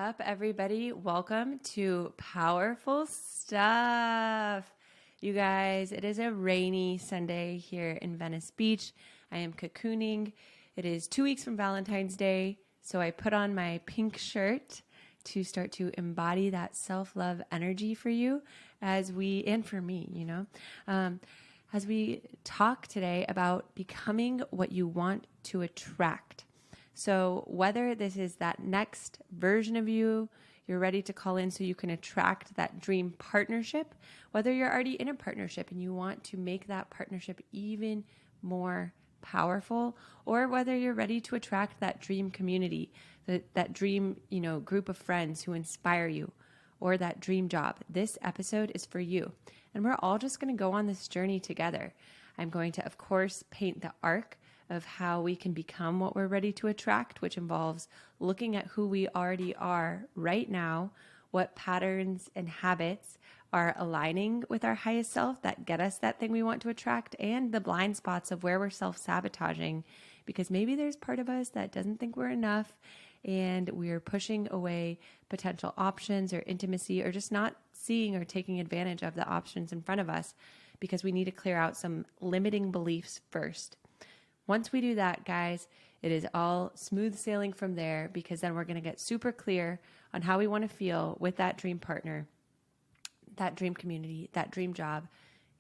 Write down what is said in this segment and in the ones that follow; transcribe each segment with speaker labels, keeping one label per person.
Speaker 1: up, everybody? Welcome to Powerful Stuff. You guys, it is a rainy Sunday here in Venice Beach. I am cocooning. It is 2 weeks from Valentine's Day, so I put on my pink shirt to start to embody that self-love energy for you and for me, as we talk today about becoming what you want to attract. So whether this is that next version of you, you're ready to call in so you can attract that dream partnership, whether you're already in a partnership and you want to make that partnership even more powerful, or whether you're ready to attract that dream community, that dream, group of friends who inspire you, or that dream job. This episode is for you. And we're all just going to go on this journey together. I'm going to, of course, paint the arc of how we can become what we're ready to attract, which involves looking at who we already are right now, what patterns and habits are aligning with our highest self that get us that thing we want to attract, and the blind spots of where we're self-sabotaging, because maybe there's part of us that doesn't think we're enough and we're pushing away potential options or intimacy, or just not seeing or taking advantage of the options in front of us because we need to clear out some limiting beliefs first. Once we do that, guys, it is all smooth sailing from there, because then we're going to get super clear on how we want to feel with that dream partner, that dream community, that dream job,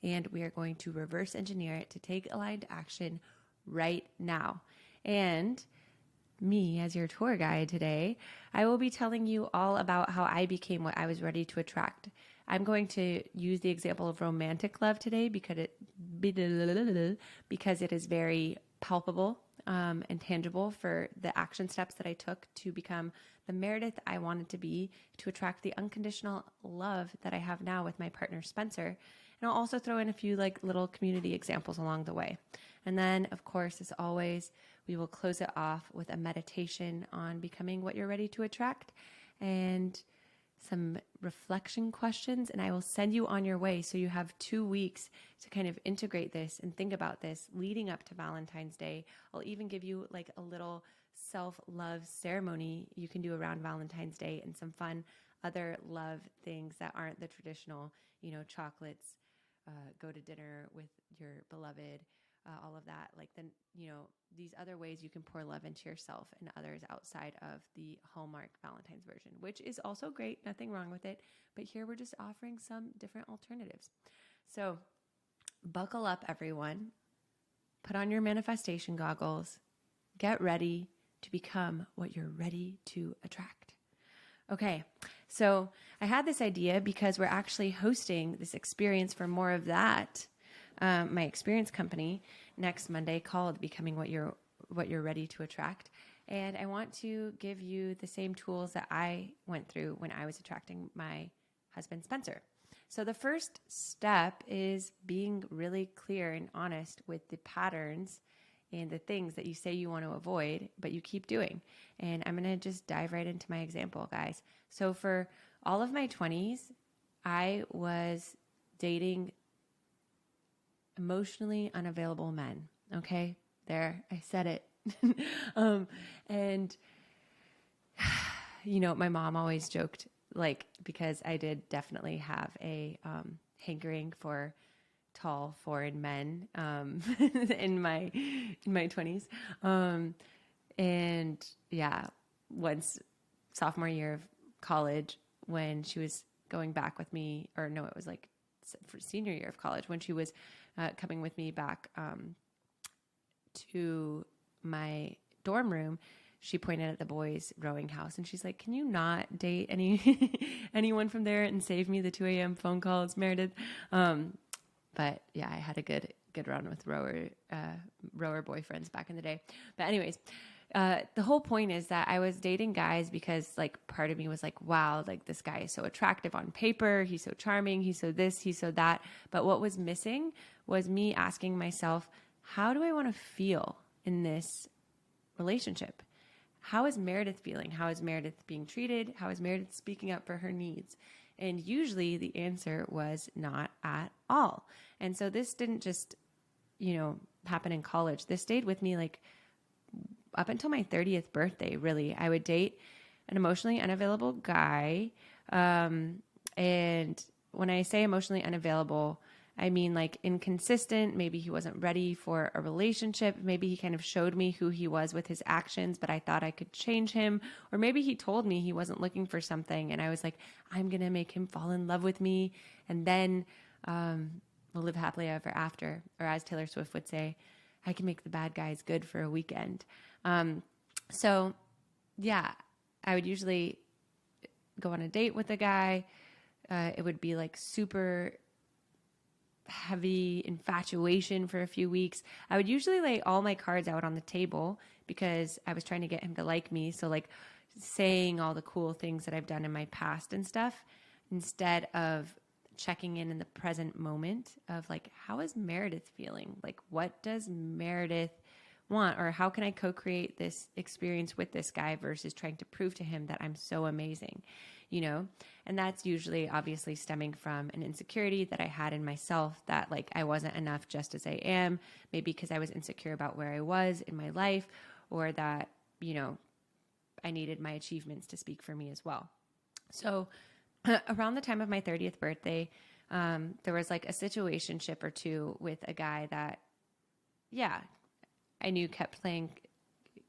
Speaker 1: and we are going to reverse engineer it to take aligned action right now. And me, as your tour guide today, I will be telling you all about how I became what I was ready to attract. I'm going to use the example of romantic love today because it is very palpable and tangible for the action steps that I took to become the Meredith I wanted to be, to attract the unconditional love that I have now with my partner, Spencer. And I'll also throw in a few little community examples along the way. And then, of course, as always, we will close it off with a meditation on becoming what you're ready to attract and some reflection questions, and I will send you on your way so you have 2 weeks to kind of integrate this and think about this leading up to Valentine's Day. I'll even give you a little self-love ceremony you can do around Valentine's Day, and some fun other love things that aren't the traditional, chocolates, go to dinner with your beloved, all of that. These other ways you can pour love into yourself and others outside of the Hallmark Valentine's version, which is also great. Nothing wrong with it. But here we're just offering some different alternatives. So buckle up, everyone. Put on your manifestation goggles. Get ready to become what you're ready to attract. Okay, so I had this idea because we're actually hosting this experience for more of that. My experience company next Monday called Becoming What You're Ready to Attract. And I want to give you the same tools that I went through when I was attracting my husband, Spencer. So the first step is being really clear and honest with the patterns and the things that you say you want to avoid, but you keep doing. And I'm going to just dive right into my example, guys. So for all of my 20s, I was dating emotionally unavailable men. Okay, there, I said it. And my mom always joked, because I did definitely have a hankering for tall foreign men in my 20s. And yeah, once sophomore year of college, when she was going back with me, or no, it was for senior year of college, when she was coming with me back to my dorm room, she pointed at the boys' rowing house and she's like, "Can you not date anyone from there and save me the 2 a.m. phone calls, Meredith?" But yeah, I had a good run with rower boyfriends back in the day. But anyways, the whole point is that I was dating guys because part of me was like, wow, this guy is so attractive on paper. He's so charming. He's so this, he's so that. But what was missing was me asking myself, how do I want to feel in this relationship? How is Meredith feeling? How is Meredith being treated? How is Meredith speaking up for her needs? And usually the answer was not at all. And so this didn't just, happen in college. This stayed with me up until my 30th birthday, really. I would date an emotionally unavailable guy. And when I say emotionally unavailable, I mean like inconsistent. Maybe he wasn't ready for a relationship. Maybe he kind of showed me who he was with his actions, but I thought I could change him. Or maybe he told me he wasn't looking for something. And I was like, I'm going to make him fall in love with me. And then we'll live happily ever after. Or as Taylor Swift would say, I can make the bad guys good for a weekend. So yeah, I would usually go on a date with a guy. It would be like super heavy infatuation for a few weeks. I would usually lay all my cards out on the table because I was trying to get him to like me. So like saying all the cool things that I've done in my past and stuff, instead of checking in the present moment of like, how is Meredith feeling? Like, what does Meredith want? Or how can I co-create this experience with this guy versus trying to prove to him that I'm so amazing, you know? And that's usually obviously stemming from an insecurity that I had in myself, that like I wasn't enough just as I am, maybe because I was insecure about where I was in my life, or that, you know, I needed my achievements to speak for me as well. So around the time of my 30th birthday, there was like a situationship or two with a guy that, yeah, I knew kept playing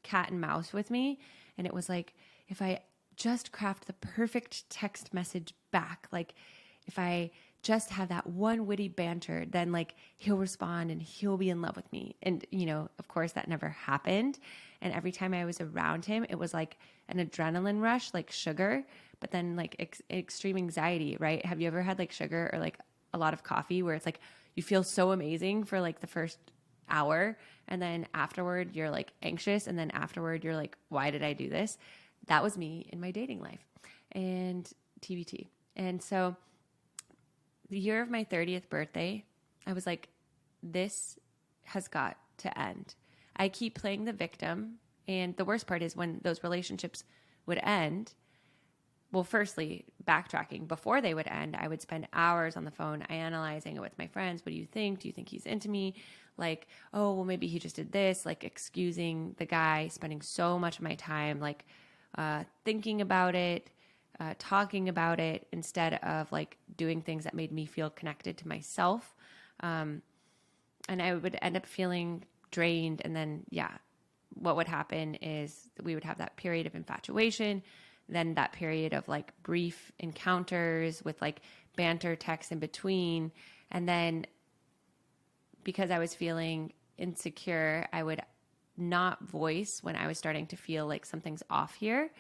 Speaker 1: cat and mouse with me. And it was like, if I just craft the perfect text message back, like if I just have that one witty banter, then like he'll respond and he'll be in love with me. And, you know, of course that never happened. And every time I was around him, it was like an adrenaline rush, like sugar, but then like extreme anxiety, right? Have you ever had like sugar or like a lot of coffee where it's like you feel so amazing for like the first hour, and then afterward you're like anxious, and then afterward you're like, why did I do this? That was me in my dating life and TBT. And so the year of my 30th birthday, I was like, this has got to end. I keep playing the victim. And the worst part is when those relationships would end. Well, firstly, backtracking, before they would end, I would spend hours on the phone analyzing it with my friends. What do you think? Do you think he's into me? Like, oh, well, maybe he just did this, like excusing the guy, spending so much of my time, like thinking about it, talking about it, instead of like doing things that made me feel connected to myself. And I would end up feeling drained. And then, yeah, what would happen is we would have that period of infatuation, then that period of like brief encounters with like banter texts in between. And then because I was feeling insecure, I would not voice when I was starting to feel like something's off here.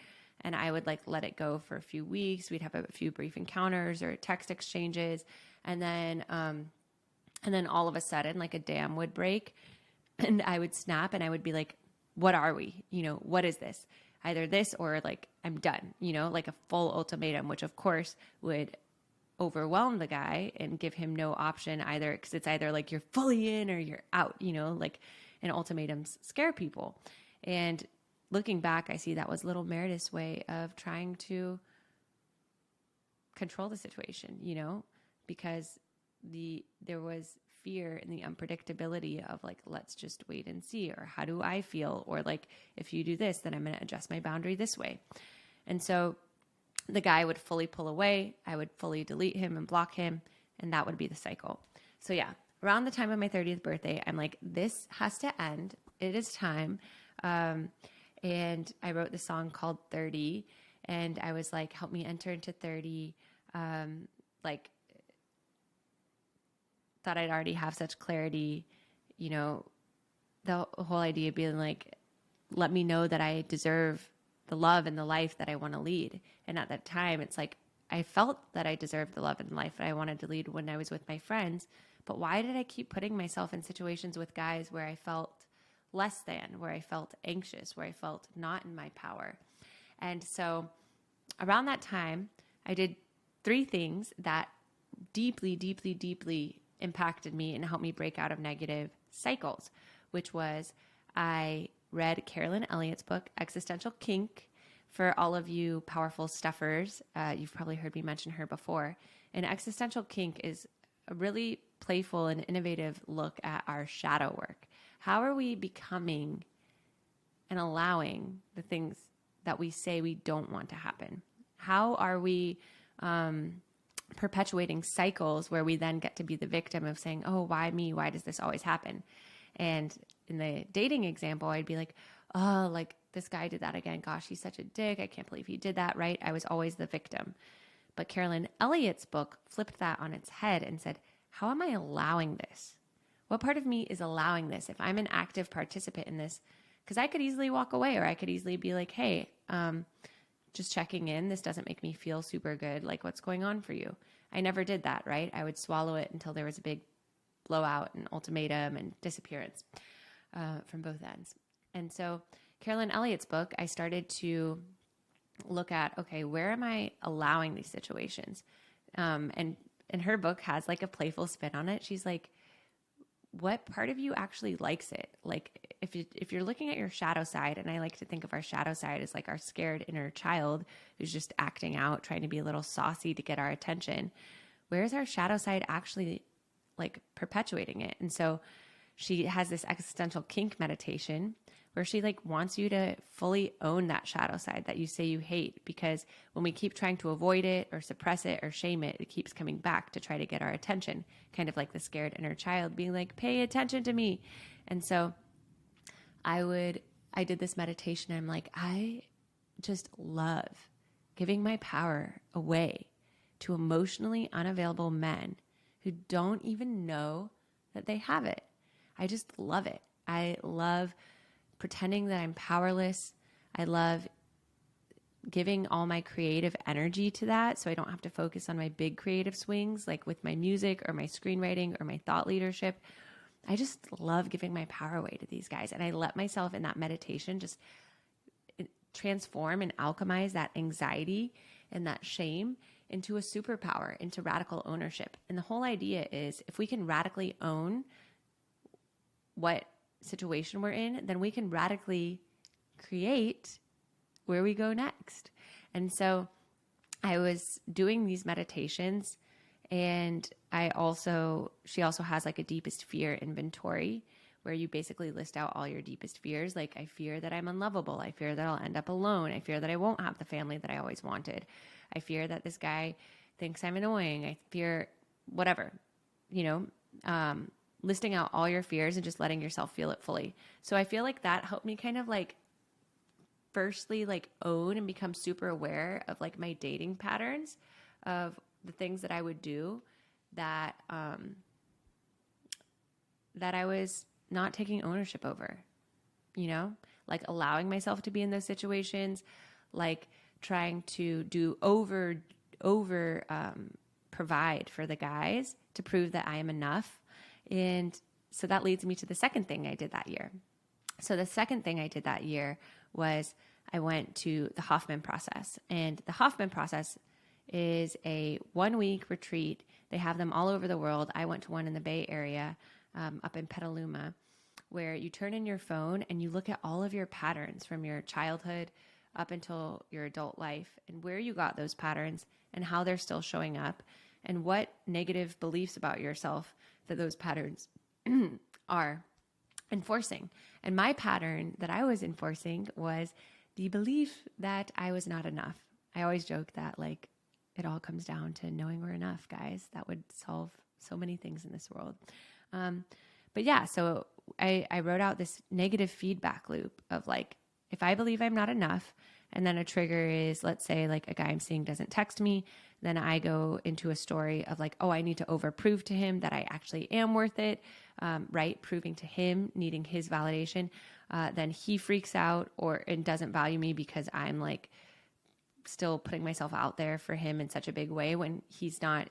Speaker 1: And I would like let it go for a few weeks. We'd have a few brief encounters or text exchanges. And then all of a sudden, like a dam would break and I would snap and I would be like, what are we? You know, what is this? Either this or like, I'm done, you know, like a full ultimatum, which of course would overwhelm the guy and give him no option either. Because it's either like you're fully in or you're out, you know, like, and ultimatums scare people. And looking back, I see that was little Meredith's way of trying to control the situation, you know, because there was fear in the unpredictability of like, let's just wait and see, or how do I feel? Or like, if you do this, then I'm going to adjust my boundary this way. And so the guy would fully pull away. I would fully delete him and block him. And that would be the cycle. So yeah, around the time of my 30th birthday, I'm like, this has to end. It is time. And I wrote this song called 30. And I was like, help me enter into 30. Like, thought I'd already have such clarity, you know, the whole idea being like, let me know that I deserve the love and the life that I want to lead. And at that time, it's like, I felt that I deserved the love and life that I wanted to lead when I was with my friends. But why did I keep putting myself in situations with guys where I felt less than, where I felt anxious, where I felt not in my power? And so around that time, I did 3 things that deeply, deeply, deeply impacted me and helped me break out of negative cycles, which was I read Carolyn Elliott's book, Existential Kink. For all of you powerful stuffers, you've probably heard me mention her before. And Existential Kink is a really playful and innovative look at our shadow work. How are we becoming and allowing the things that we say we don't want to happen? How are we perpetuating cycles where we then get to be the victim of saying, oh, why me? Why does this always happen? And in the dating example, I'd be like, oh, like this guy did that again. Gosh, he's such a dick. I can't believe he did that, right? I was always the victim. But Carolyn Elliott's book flipped that on its head and said, how am I allowing this? What part of me is allowing this? If I'm an active participant in this, because I could easily walk away, or I could easily be like, hey, just checking in. This doesn't make me feel super good. Like, what's going on for you? I never did that, right? I would swallow it until there was a big blowout and ultimatum and disappearance from both ends. And so Carolyn Elliott's book, I started to look at, okay, where am I allowing these situations? And her book has like a playful spin on it. She's like, what part of you actually likes it? Like if you're looking at your shadow side, and I like to think of our shadow side as like our scared inner child who's just acting out, trying to be a little saucy to get our attention. Where's our shadow side actually like perpetuating it? And so she has this existential kink meditation where she like wants you to fully own that shadow side that you say you hate, because when we keep trying to avoid it or suppress it or shame it, it keeps coming back to try to get our attention, kind of like the scared inner child being like, pay attention to me. And so I did this meditation. I'm like, I just love giving my power away to emotionally unavailable men who don't even know that they have it. I just love it. I love pretending that I'm powerless. I love giving all my creative energy to that so I don't have to focus on my big creative swings, like with my music or my screenwriting or my thought leadership. I just love giving my power away to these guys. And I let myself in that meditation just transform and alchemize that anxiety and that shame into a superpower, into radical ownership. And the whole idea is if we can radically own what situation we're in, then we can radically create where we go next. And so I was doing these meditations, and she also has like a deepest fear inventory where you basically list out all your deepest fears. Like, I fear that I'm unlovable. I fear that I'll end up alone. I fear that I won't have the family that I always wanted. I fear that this guy thinks I'm annoying. I fear whatever, listing out all your fears and just letting yourself feel it fully. So I feel like that helped me kind of like firstly like own and become super aware of like my dating patterns, of the things that I would do that that I was not taking ownership over, like allowing myself to be in those situations, like trying to do over provide for the guys to prove that I am enough. And so that leads me to the second thing I did that year. So the second thing I did that year was I went to the Hoffman process. And the Hoffman process is a 1-week retreat. They have them all over the world. I went to one in the Bay Area, up in Petaluma, where you turn in your phone and you look at all of your patterns from your childhood up until your adult life, and where you got those patterns and how they're still showing up, and what negative beliefs about yourself that those patterns are enforcing. And my pattern that I was enforcing was the belief that I was not enough. I always joke that like it all comes down to knowing we're enough, guys. That would solve so many things in this world. But yeah, so I wrote out this negative feedback loop of like, if I believe I'm not enough, and then a trigger is, let's say like a guy I'm seeing doesn't text me, then I go into a story of like, oh, I need to overprove to him that I actually am worth it, right? Proving to him, needing his validation. Then he freaks out and doesn't value me because I'm like still putting myself out there for him in such a big way when he's not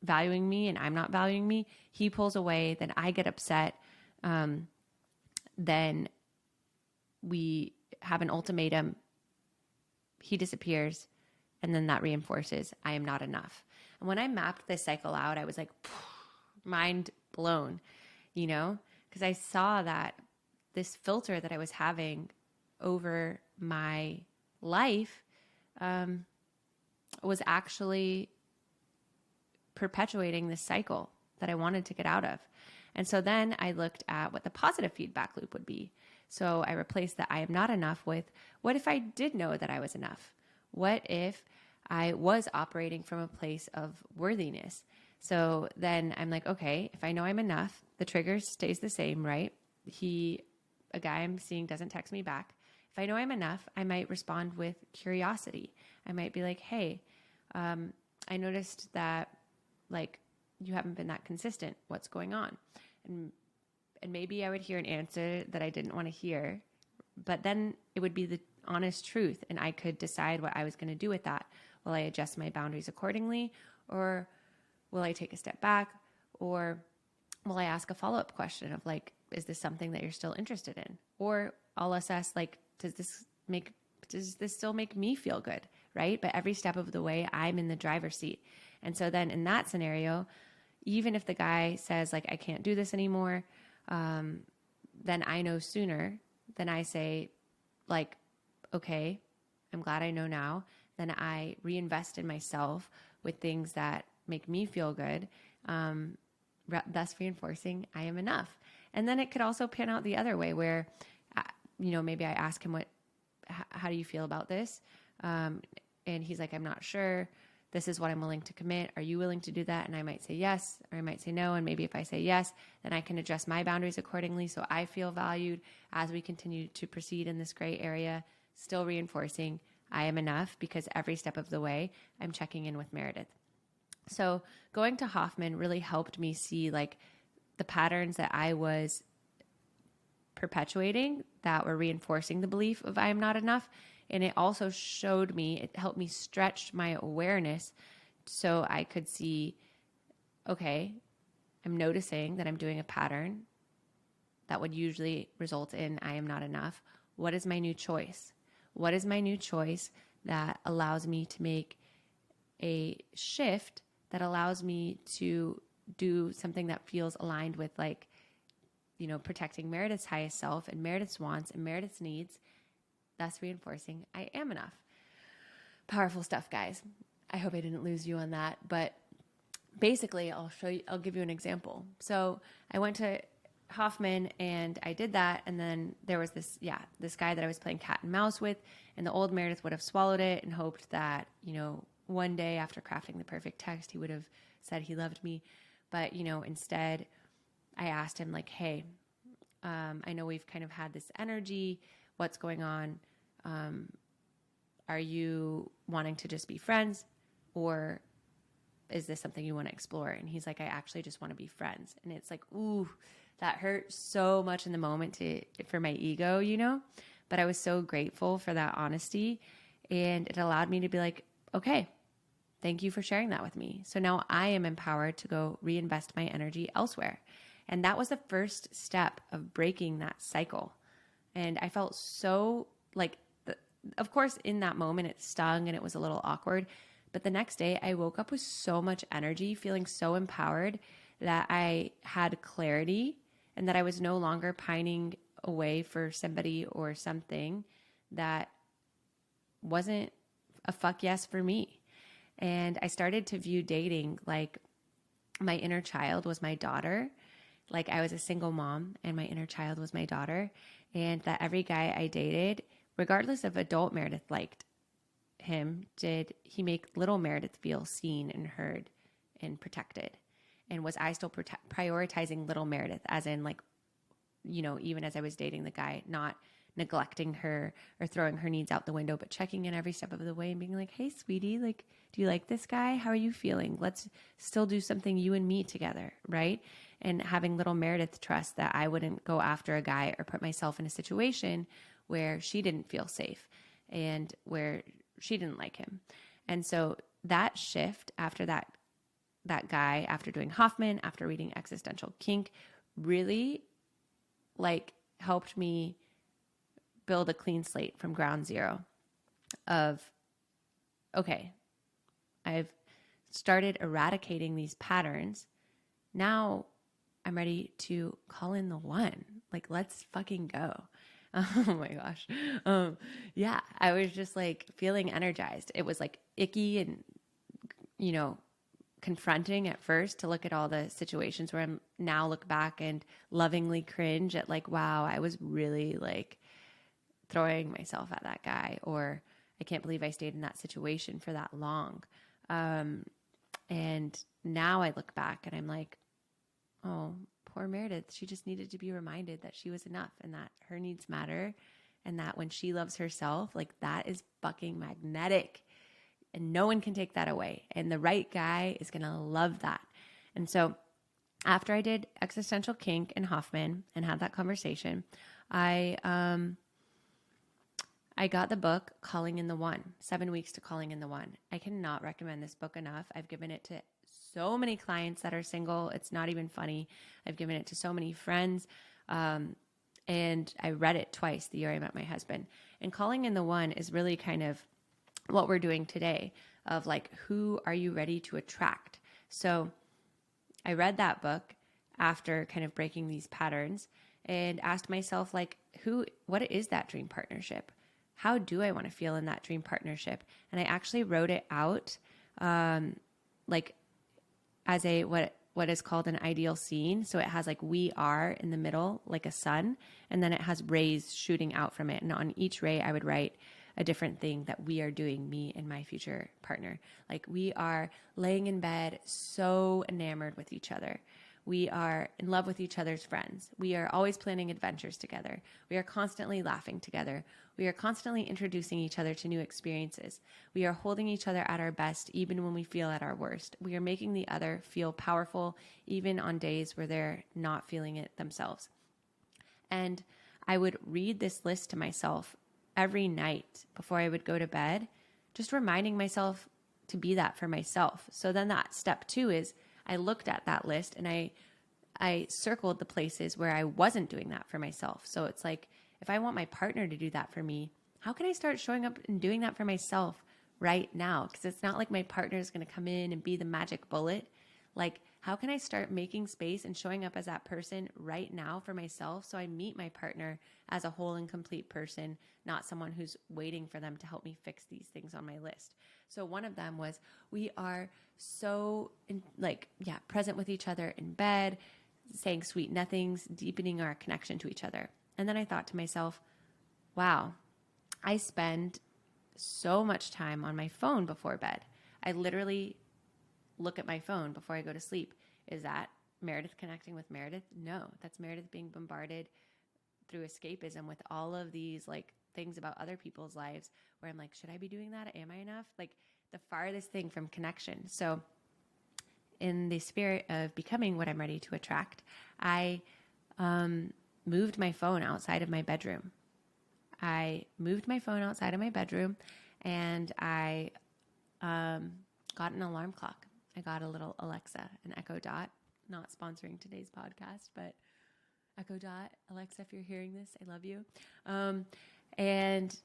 Speaker 1: valuing me and I'm not valuing me. He pulls away, then I get upset. Then we have an ultimatum. He disappears. And then that reinforces I am not enough. And when I mapped this cycle out, I was like, mind blown, because I saw that this filter that I was having over my life was actually perpetuating this cycle that I wanted to get out of. And so then I looked at what the positive feedback loop would be. So I replaced the I am not enough with, what if I did know that I was enough? What if I was operating from a place of worthiness? So then I'm like, okay, if I know I'm enough, the trigger stays the same, right? A guy I'm seeing doesn't text me back. If I know I'm enough, I might respond with curiosity. I might be like, hey, I noticed that like you haven't been that consistent. What's going on? And maybe I would hear an answer that I didn't want to hear, but then it would be the honest truth, and I could decide what I was going to do with that. Will I adjust my boundaries accordingly, or will I take a step back, or will I ask a follow-up question of like, is this something that you're still interested in? Or I'll assess like, does this still make me feel good, right? But every step of the way, I'm in the driver's seat. And so then in that scenario, even if the guy says like, I can't do this anymore, then I know sooner than I say like, okay, I'm glad I know now. Then I reinvest in myself with things that make me feel good, thus reinforcing I am enough. And then it could also pan out the other way where, maybe I ask him how do you feel about this? And he's like, I'm not sure. This is what I'm willing to commit. Are you willing to do that? And I might say yes, or I might say no. And maybe if I say yes, then I can adjust my boundaries accordingly so I feel valued as we continue to proceed in this gray area, still reinforcing I am enough, because every step of the way I'm checking in with Meredith. So going to Hoffman really helped me see like the patterns that I was perpetuating that were reinforcing the belief of I am not enough. And it also it helped me stretch my awareness so I could see, okay, I'm noticing that I'm doing a pattern that would usually result in I am not enough. What is my new choice? What is my new choice that allows me to make a shift that allows me to do something that feels aligned with like, protecting Meredith's highest self and Meredith's wants and Meredith's needs, thus reinforcing I am enough. Powerful stuff, guys. I hope I didn't lose you on that, but basically I'll give you an example. So I went to Hoffman and I did that. And then there was this guy that I was playing cat and mouse with, and the old Meredith would have swallowed it and hoped that, one day after crafting the perfect text, he would have said he loved me. But, instead I asked him like, hey, I know we've kind of had this energy. What's going on? Are you wanting to just be friends, or is this something you want to explore? And he's like, I actually just want to be friends. And it's like, ooh, that hurt so much in the moment for my ego, but I was so grateful for that honesty, and it allowed me to be like, okay, thank you for sharing that with me. So now I am empowered to go reinvest my energy elsewhere. And that was the first step of breaking that cycle. And I felt so like, of course, in that moment it stung and it was a little awkward. But the next day I woke up with so much energy, feeling so empowered that I had clarity and that I was no longer pining away for somebody or something that wasn't a fuck yes for me. And I started to view dating like my inner child was my daughter. Like I was a single mom and my inner child was my daughter. And that every guy I dated, regardless of adult Meredith liked him, did he make little Meredith feel seen and heard and protected? And was I still prioritizing little Meredith, as in like, even as I was dating the guy, not neglecting her or throwing her needs out the window, but checking in every step of the way and being like, hey, sweetie, like, do you like this guy? How are you feeling? Let's still do something you and me together, right? And having little Meredith trust that I wouldn't go after a guy or put myself in a situation where she didn't feel safe and where she didn't like him. And so that shift after that guy, after doing Hoffman, after reading Existential Kink, really like helped me build a clean slate from ground zero of, okay, I've started eradicating these patterns. Now I'm ready to call in the one. Like, let's fucking go. Oh my gosh. I was just like feeling energized. It was like icky and, confronting at first to look at all the situations where I'm now look back and lovingly cringe at like, wow, I was really like throwing myself at that guy, or I can't believe I stayed in that situation for that long. And now I look back and I'm like, oh, poor Meredith. She just needed to be reminded that she was enough and that her needs matter. And that when she loves herself, like that is fucking magnetic and no one can take that away. And the right guy is going to love that. And so after I did Existential Kink and Hoffman and had that conversation, I got the book Calling in the One, 7 Weeks to Calling in the One. I cannot recommend this book enough. I've given it to so many clients that are single. It's not even funny. I've given it to so many friends. And I read it twice the year I met my husband. And Calling in the One is really kind of what we're doing today of like, who are you ready to attract? So I read that book after kind of breaking these patterns and asked myself like, what is that dream partnership? How do I want to feel in that dream partnership? And I actually wrote it out, like as a, what is called an ideal scene. So it has like we are in the middle, like a sun, and then it has rays shooting out from it. And on each ray, I would write a different thing that we are doing, me and my future partner. Like we are laying in bed, so enamored with each other. We are in love with each other's friends. We are always planning adventures together. We are constantly laughing together. We are constantly introducing each other to new experiences. We are holding each other at our best, even when we feel at our worst. We are making the other feel powerful, even on days where they're not feeling it themselves. And I would read this list to myself every night before I would go to bed, just reminding myself to be that for myself. So then that step 2 is I looked at that list and I circled the places where I wasn't doing that for myself. So it's like, if I want my partner to do that for me, how can I start showing up and doing that for myself right now? Because it's not like my partner is going to come in and be the magic bullet. Like, how can I start making space and showing up as that person right now for myself so I meet my partner as a whole and complete person, not someone who's waiting for them to help me fix these things on my list. So one of them was we are so present with each other in bed, saying sweet nothings, deepening our connection to each other. And then I thought to myself, wow, I spend so much time on my phone before bed. I literally look at my phone before I go to sleep. Is that Meredith connecting with Meredith? No, that's Meredith being bombarded through escapism with all of these like things about other people's lives where I'm like, should I be doing that? Am I enough? Like the farthest thing from connection. So in the spirit of becoming what I'm ready to attract, I moved my phone outside of my bedroom. I moved my phone outside of my bedroom and I got an alarm clock. I got a little Alexa, an Echo Dot, not sponsoring today's podcast, but Echo Dot, Alexa, if you're hearing this, I love you. And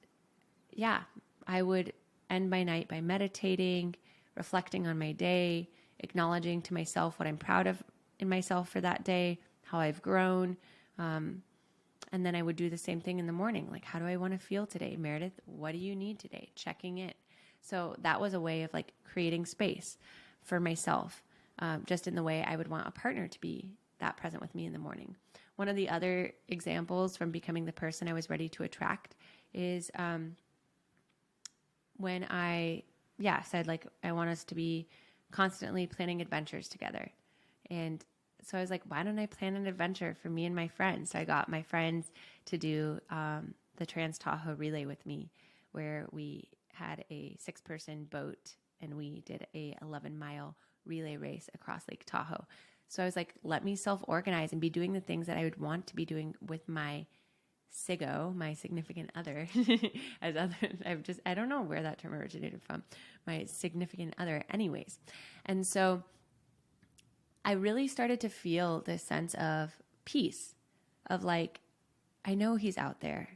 Speaker 1: yeah, I would end my night by meditating, reflecting on my day, acknowledging to myself what I'm proud of in myself for that day, how I've grown. And then I would do the same thing in the morning. Like, how do I want to feel today? Meredith, what do you need today? Checking in. So that was a way of like creating space for myself, just in the way I would want a partner to be that present with me in the morning. One of the other examples from becoming the person I was ready to attract is when I said like, I want us to be constantly planning adventures together. And so I was like, why don't I plan an adventure for me and my friends? So I got my friends to do the Trans Tahoe relay with me, where we had a 6-person boat and we did a 11-mile relay race across Lake Tahoe. So I was like, let me self-organize and be doing the things that I would want to be doing with my SIGO, my significant other. I don't know where that term originated from. My significant other anyways. And so I really started to feel this sense of peace, of like, I know he's out there.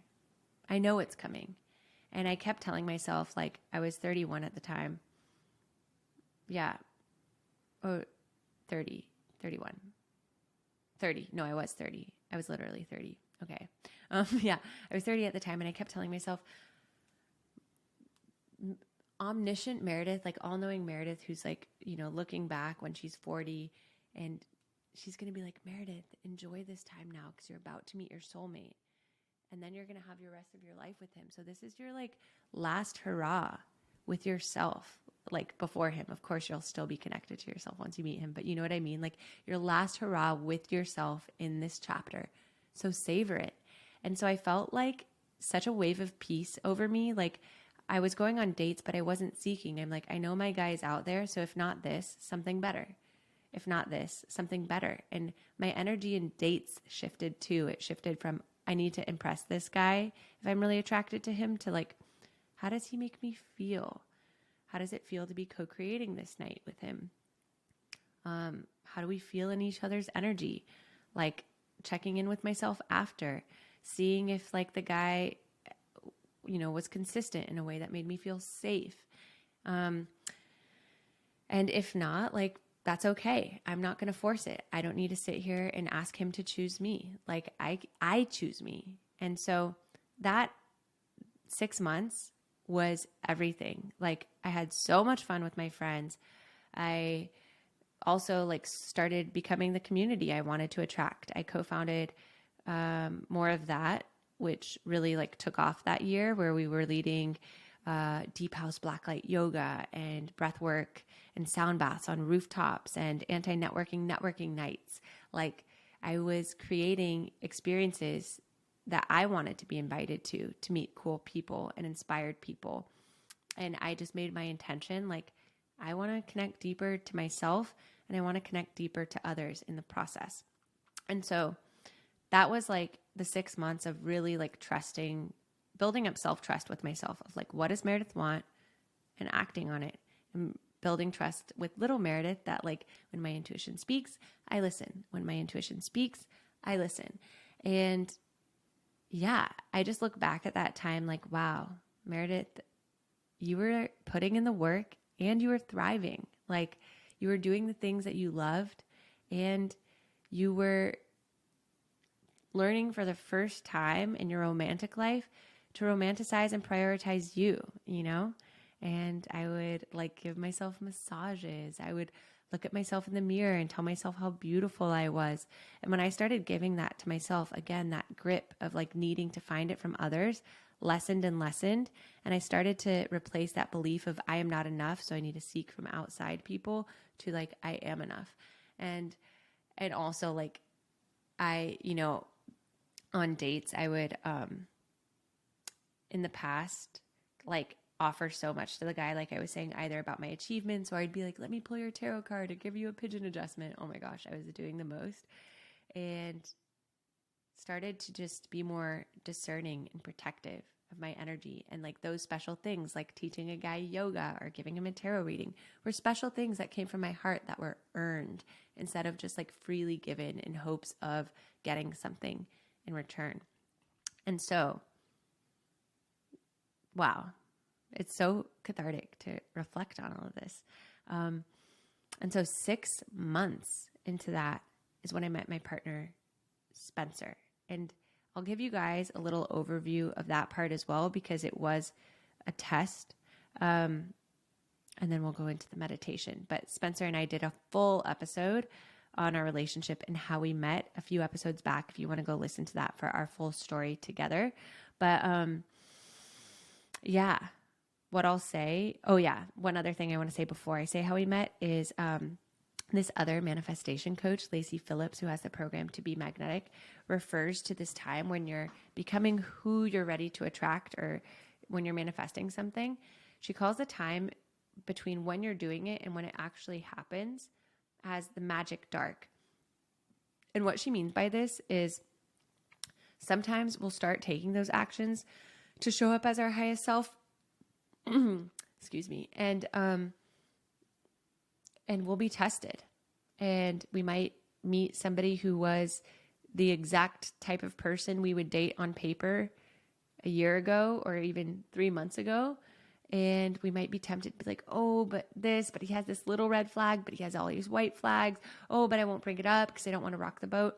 Speaker 1: I know it's coming. And I kept telling myself, like, I was 31 at the time. Yeah. Oh, 30, 31. 30. No, I was 30. I was literally 30. Okay. I was 30 at the time, and I kept telling myself, omniscient Meredith, like all-knowing Meredith, who's like, looking back when she's 40, and she's going to be like, Meredith, enjoy this time now because you're about to meet your soulmate. And then you're going to have your rest of your life with him. So this is your like last hurrah with yourself, like before him. Of course, you'll still be connected to yourself once you meet him, but you know what I mean? Like your last hurrah with yourself in this chapter. So savor it. And so I felt like such a wave of peace over me. Like I was going on dates, but I wasn't seeking. I'm like, I know my guy is out there. So if not this, something better. If not this, something better. And my energy in dates shifted too. It shifted from, I need to impress this guy if I'm really attracted to him, to like, how does he make me feel? How does it feel to be co-creating this night with him? How do we feel in each other's energy? Like checking in with myself after, seeing if like the guy, was consistent in a way that made me feel safe. And if not, like, that's okay. I'm not going to force it. I don't need to sit here and ask him to choose me. Like I choose me. And so that 6 months was everything. Like I had so much fun with my friends. I also like started becoming the community I wanted to attract. I co-founded more of that, which really like took off that year, where we were leading deep house blacklight yoga and breath work and sound baths on rooftops and networking nights. Like I was creating experiences that I wanted to be invited to meet cool people and inspired people. And I just made my intention, like, I want to connect deeper to myself and I want to connect deeper to others in the process. And so that was like the 6 months of really like trusting, building up self-trust with myself of like, what does Meredith want, and acting on it, and building trust with little Meredith that like when my intuition speaks, I listen. When my intuition speaks, I listen. And yeah, I just look back at that time like, wow, Meredith, you were putting in the work and you were thriving. Like you were doing the things that you loved, and you were learning for the first time in your romantic life to romanticize and prioritize you, And I would like give myself massages. I would look at myself in the mirror and tell myself how beautiful I was. And when I started giving that to myself, again, that grip of like needing to find it from others lessened and lessened. And I started to replace that belief of I am not enough, so I need to seek from outside people, to like, I am enough. And also like I, on dates, I would, in the past, like offer so much to the guy, like I was saying, either about my achievements, or I'd be like, let me pull your tarot card to give you a pigeon adjustment. Oh my gosh, I was doing the most, and started to just be more discerning and protective of my energy. And like those special things, like teaching a guy yoga or giving him a tarot reading, were special things that came from my heart that were earned, instead of just like freely given in hopes of getting something in return. And so, wow, it's so cathartic to reflect on all of this. And so 6 months into that is when I met my partner, Spencer. And I'll give you guys a little overview of that part as well, because it was a test. And then we'll go into the meditation. But Spencer and I did a full episode on our relationship and how we met a few episodes back, if you want to go listen to that for our full story together. But yeah, what I'll say, one other thing I want to say before I say how we met is this other manifestation coach, Lacey Phillips, who has the program To Be Magnetic, refers to this time when you're becoming who you're ready to attract, or when you're manifesting something. She calls the time between when you're doing it and when it actually happens as the magic dark. And what she means by this is sometimes we'll start taking those actions to show up as our highest self. Excuse me. And we'll be tested, and we might meet somebody who was the exact type of person we would date on paper a year ago or even 3 months ago. And we might be tempted to be like, oh, but he has this little red flag, but he has all these white flags. Oh, but I won't bring it up because I don't want to rock the boat.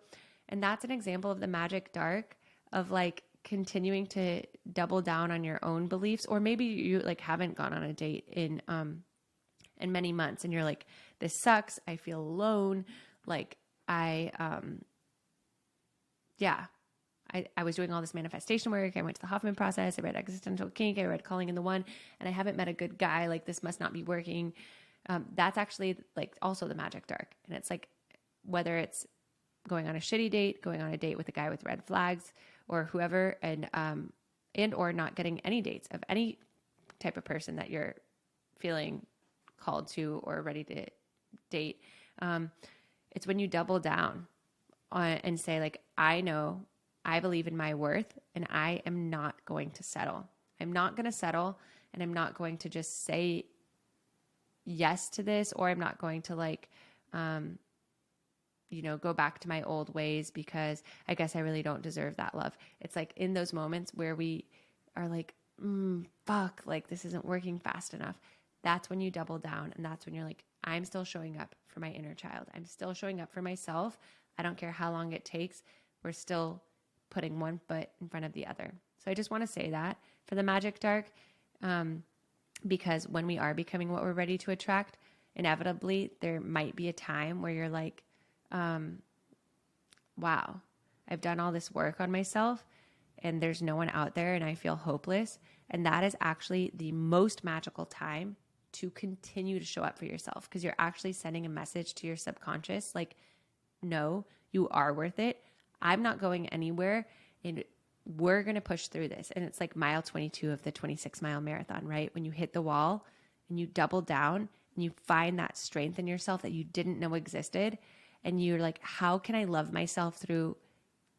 Speaker 1: And that's an example of the magic dark of like continuing to double down on your own beliefs, or maybe you like haven't gone on a date in many months and you're like, this sucks. I feel alone. Like I was doing all this manifestation work. I went to the Hoffman process. I read Existential Kink. I read Calling in the One, and I haven't met a good guy. Like this must not be working. That's actually like also the magic dark. And it's like, whether it's going on a shitty date, going on a date with a guy with red flags or whoever, and or not getting any dates of any type of person that you're feeling called to or ready to date. It's when you double down on and say like, I know, I believe in my worth, and I am not going to settle. I'm not going to settle, and I'm not going to just say yes to this, or I'm not going to like, go back to my old ways because I guess I really don't deserve that love. It's like in those moments where we are like, fuck, like this isn't working fast enough. That's when you double down. And that's when you're like, I'm still showing up for my inner child. I'm still showing up for myself. I don't care how long it takes. We're still putting one foot in front of the other. So I just want to say that for the magic dark, because when we are becoming what we're ready to attract, inevitably there might be a time where you're like, wow, I've done all this work on myself and there's no one out there and I feel hopeless. And that is actually the most magical time to continue to show up for yourself, because you're actually sending a message to your subconscious like, no, you are worth it. I'm not going anywhere, and we're going to push through this. And it's like mile 22 of the 26-mile marathon, right? When you hit the wall and you double down and you find that strength in yourself that you didn't know existed. And you're like, how can I love myself through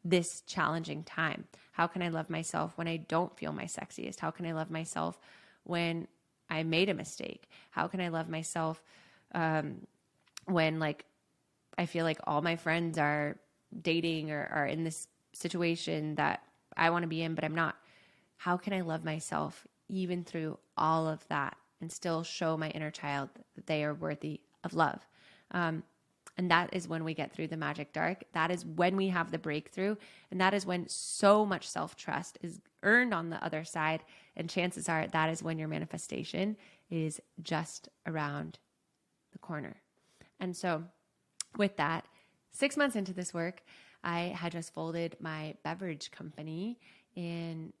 Speaker 1: this challenging time? How can I love myself when I don't feel my sexiest? How can I love myself when I made a mistake? How can I love myself when like I feel like all my friends are dating or are in this situation that I want to be in, but I'm not? How can I love myself even through all of that and still show my inner child that they are worthy of love? And that is when we get through the magic dark. That is when we have the breakthrough. And that is when so much self-trust is earned on the other side. And chances are that is when your manifestation is just around the corner. And so with that, 6 months into this work, I had just folded my beverage company. In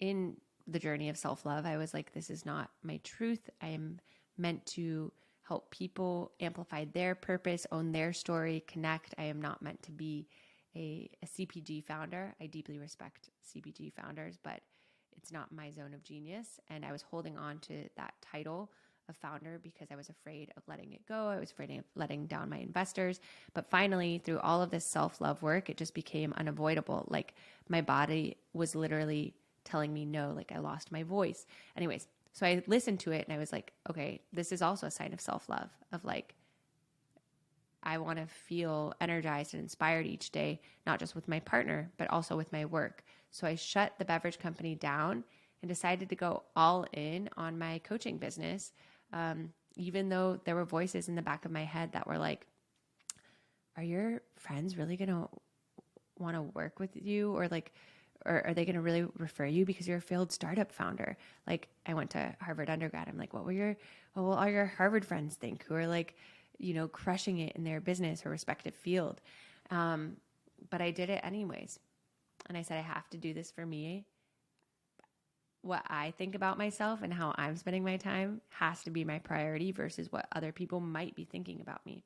Speaker 1: the journey of self-love, I was like, this is not my truth. I am meant to help people amplify their purpose, own their story, connect. I am not meant to be a CPG founder. I deeply respect CPG founders, but it's not my zone of genius. And I was holding on to that title of founder because I was afraid of letting it go. I was afraid of letting down my investors. But finally, through all of this self-love work, it just became unavoidable. Like my body was literally telling me no, like I lost my voice. Anyways, so I listened to it and I was like, okay, this is also a sign of self-love, of like, I want to feel energized and inspired each day, not just with my partner, but also with my work. So I shut the beverage company down and decided to go all in on my coaching business. Even though there were voices in the back of my head that were like, are your friends really going to want to work with you? Or like, or are they going to really refer you because you're a failed startup founder? Like I went to Harvard undergrad. I'm like, what will all your Harvard friends think who are like, crushing it in their business or respective field? But I did it anyways. And I said, I have to do this for me. What I think about myself and how I'm spending my time has to be my priority versus what other people might be thinking about me.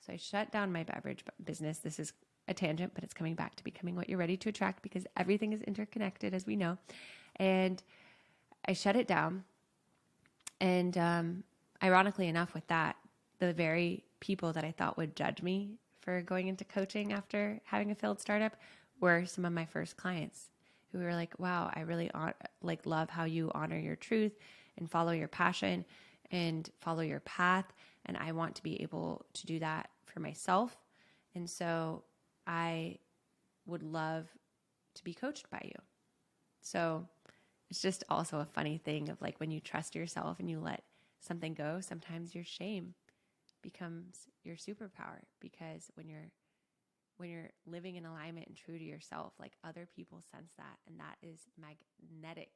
Speaker 1: So I shut down my beverage business. This is a tangent, but it's coming back to becoming what you're ready to attract because everything is interconnected, as we know. And I shut it down. And ironically enough, with that, the very people that I thought would judge me for going into coaching after having a failed startup were some of my first clients who were like, wow, I really love how you honor your truth and follow your passion and follow your path. And I want to be able to do that for myself. And so I would love to be coached by you. So it's just also a funny thing of like when you trust yourself and you let something go, sometimes your shame becomes your superpower, because when you're when you're living in alignment and true to yourself, like other people sense that, and that is magnetic.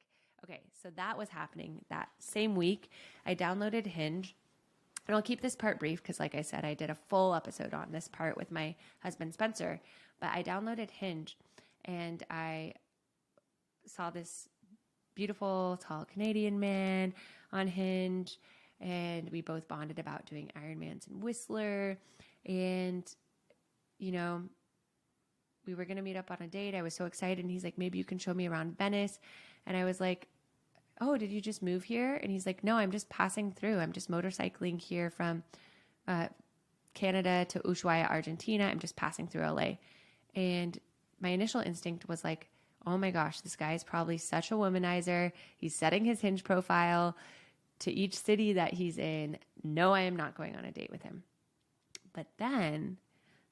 Speaker 1: Okay, so that was happening that same week. I downloaded Hinge, and I'll keep this part brief because, like I said, I did a full episode on this part with my husband Spencer. But I downloaded Hinge, and I saw this beautiful, tall Canadian man on Hinge, and we both bonded about doing Ironmans and Whistler, and you know, we were going to meet up on a date. I was so excited. And he's like, maybe you can show me around Venice. And I was like, oh, did you just move here? And he's like, no, I'm just passing through. I'm just motorcycling here from Canada to Ushuaia, Argentina. I'm just passing through LA. And my initial instinct was like, oh my gosh, this guy is probably such a womanizer. He's setting his Hinge profile to each city that he's in. No, I am not going on a date with him. But then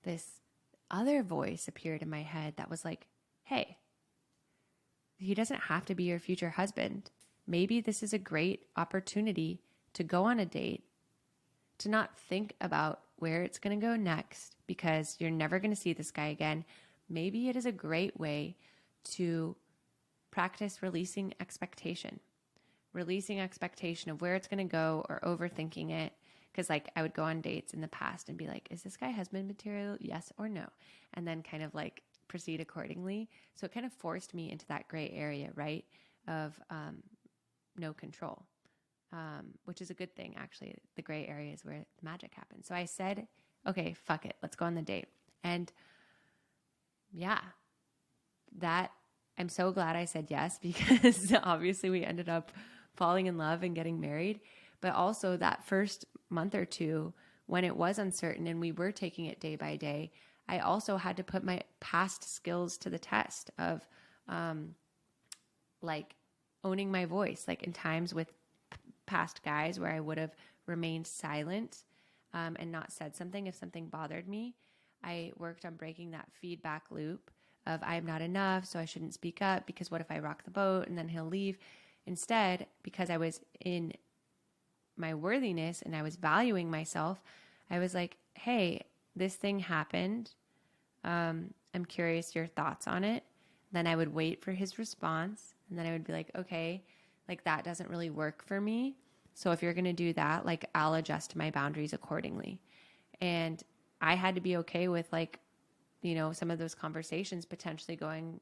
Speaker 1: this other voice appeared in my head that was like, hey, he doesn't have to be your future husband. Maybe this is a great opportunity to go on a date, to not think about where it's going to go next because you're never going to see this guy again. Maybe it is a great way to practice releasing expectation of where it's going to go or overthinking it. Because like I would go on dates in the past and be like, is this guy husband material? Yes or no? And then kind of like proceed accordingly. So it kind of forced me into that gray area, right? Of no control, which is a good thing, actually. The gray area is where the magic happens. So I said, okay, fuck it. Let's go on the date. And yeah, that I'm so glad I said yes because obviously we ended up falling in love and getting married. But also that first month or two when it was uncertain and we were taking it day by day, I also had to put my past skills to the test of like owning my voice, like in times with past guys where I would have remained silent and not said something if something bothered me. I worked on breaking that feedback loop of I'm not enough, so I shouldn't speak up because what if I rock the boat and then he'll leave? Instead, because I was in my worthiness and I was valuing myself, I was like, hey, this thing happened. I'm curious your thoughts on it. Then I would wait for his response. And then I would be like, okay, like that doesn't really work for me. So if you're going to do that, like I'll adjust my boundaries accordingly. And I had to be okay with like, you know, some of those conversations potentially going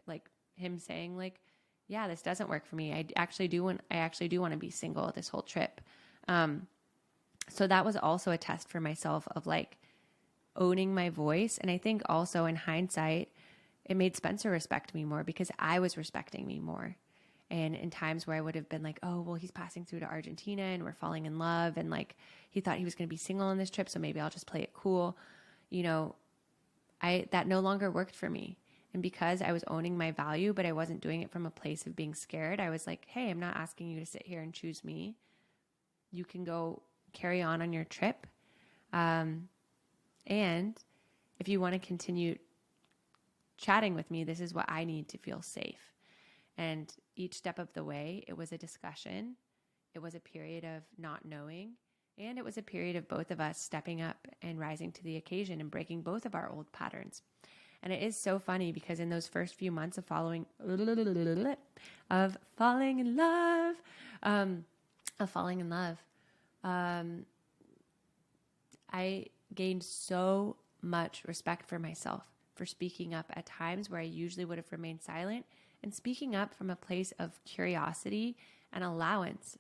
Speaker 1: like him saying like, yeah, this doesn't work for me. I actually do want to be single this whole trip. So that was also a test for myself of like owning my voice. And I think also in hindsight, it made Spencer respect me more because I was respecting me more. And in times where I would have been like, oh, well, he's passing through to Argentina and we're falling in love. And like, he thought he was going to be single on this trip. So maybe I'll just play it cool. You know, that no longer worked for me. And because I was owning my value, but I wasn't doing it from a place of being scared, I was like, hey, I'm not asking you to sit here and choose me. You can go carry on your trip. And if you want to continue chatting with me, this is what I need to feel safe. And each step of the way, it was a discussion. It was a period of not knowing. And it was a period of both of us stepping up and rising to the occasion and breaking both of our old patterns. And it is so funny because in those first few months of falling in love, I gained so much respect for myself for speaking up at times where I usually would have remained silent, and speaking up from a place of curiosity and allowance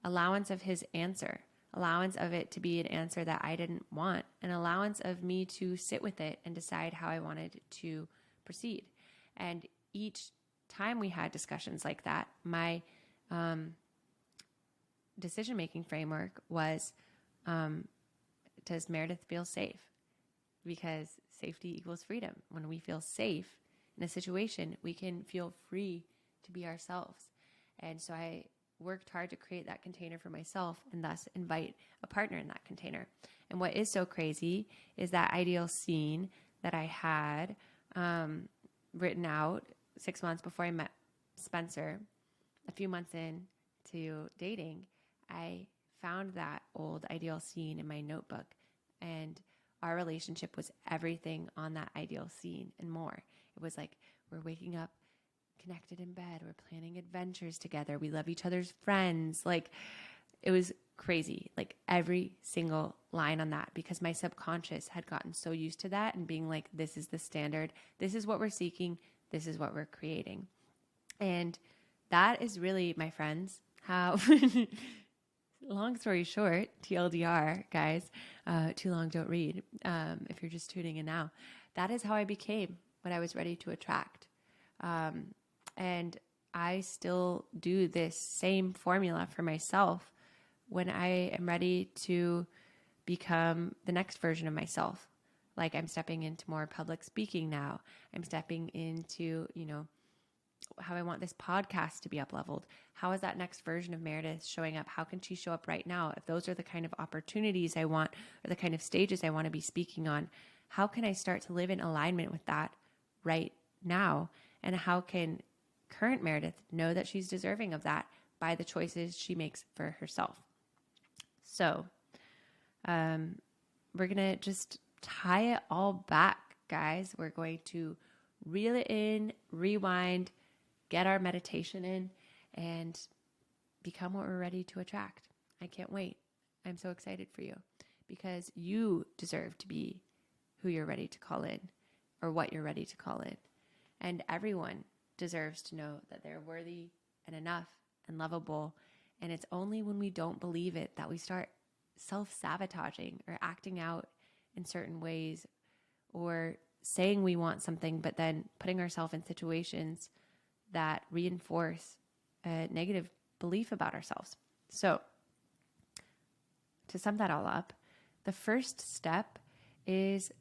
Speaker 1: of his answer, allowance of it to be an answer that I didn't want, an allowance of me to sit with it and decide how I wanted to proceed. And each time we had discussions like that, my decision-making framework was, does Meredith feel safe? Because safety equals freedom. When we feel safe in a situation, we can feel free to be ourselves. And so I worked hard to create that container for myself and thus invite a partner in that container. And what is so crazy is that ideal scene that I had written out 6 months before I met Spencer. A few months into dating, I found that old ideal scene in my notebook. And our relationship was everything on that ideal scene and more. It was like we're waking up connected in bed. We're planning adventures together. We love each other's friends. Like, it was crazy. Like, every single line on that, because my subconscious had gotten so used to that and being like, this is the standard. This is what we're seeking. This is what we're creating. And that is really, my friends, how, long story short, TLDR, guys, too long, don't read. If you're just tuning in now, that is how I became what I was ready to attract. And I still do this same formula for myself when I am ready to become the next version of myself. Like, I'm stepping into more public speaking now. I'm stepping into, how I want this podcast to be up leveled. How is that next version of Meredith showing up? How can she show up right now? If those are the kind of opportunities I want, or the kind of stages I want to be speaking on, how can I start to live in alignment with that right now? And how can current Meredith know that she's deserving of that by the choices she makes for herself? So, we're going to just tie it all back, guys. We're going to reel it in, rewind, get our meditation in, and become what we're ready to attract. I can't wait. I'm so excited for you, because you deserve to be who you're ready to call in, or what you're ready to call in. And everyone deserves to know that they're worthy and enough and lovable. And it's only when we don't believe it that we start self-sabotaging or acting out in certain ways, or saying we want something, but then putting ourselves in situations that reinforce a negative belief about ourselves. So, to sum that all up, the first step is,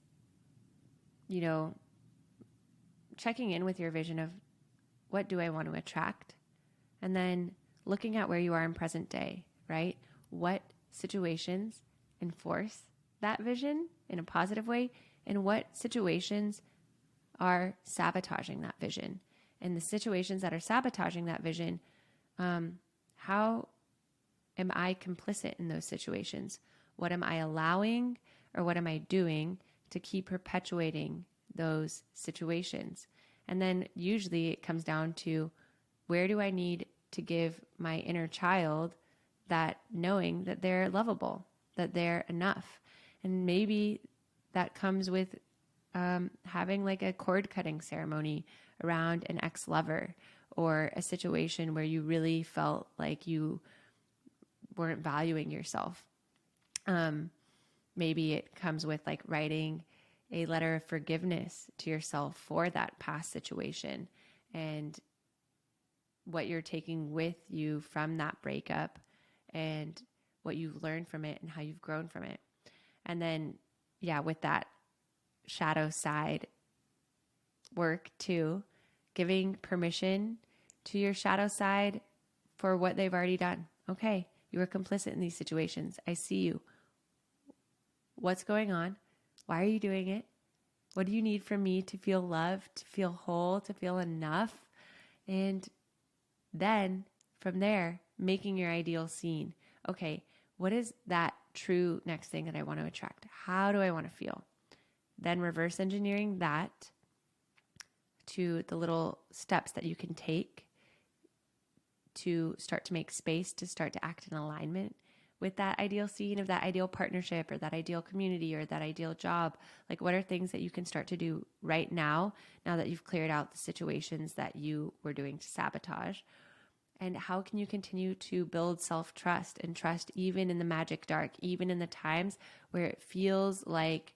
Speaker 1: checking in with your vision of, what do I want to attract? And then looking at where you are in present day, right? What situations enforce that vision in a positive way, and what situations are sabotaging that vision? And the situations that are sabotaging that vision, how am I complicit in those situations? What am I allowing, or what am I doing to keep perpetuating those situations? And then usually it comes down to, where do I need to give my inner child that knowing that they're lovable, that they're enough? And maybe that comes with having like a cord cutting ceremony around an ex-lover, or a situation where you really felt like you weren't valuing yourself. Maybe it comes with like writing a letter of forgiveness to yourself for that past situation, and what you're taking with you from that breakup, and what you've learned from it, and how you've grown from it. And then, with that shadow side work too, giving permission to your shadow side for what they've already done. Okay, you were complicit in these situations. I see you. What's going on? Why are you doing it? What do you need from me to feel loved, to feel whole, to feel enough? And then from there, making your ideal scene. Okay, what is that true next thing that I want to attract? How do I want to feel? Then reverse engineering that to the little steps that you can take to start to make space, to start to act in alignment with that ideal scene of that ideal partnership, or that ideal community, or that ideal job. Like, what are things that you can start to do right now that you've cleared out the situations that you were doing to sabotage? And how can you continue to build self-trust and trust even in the magic dark, even in the times where it feels like,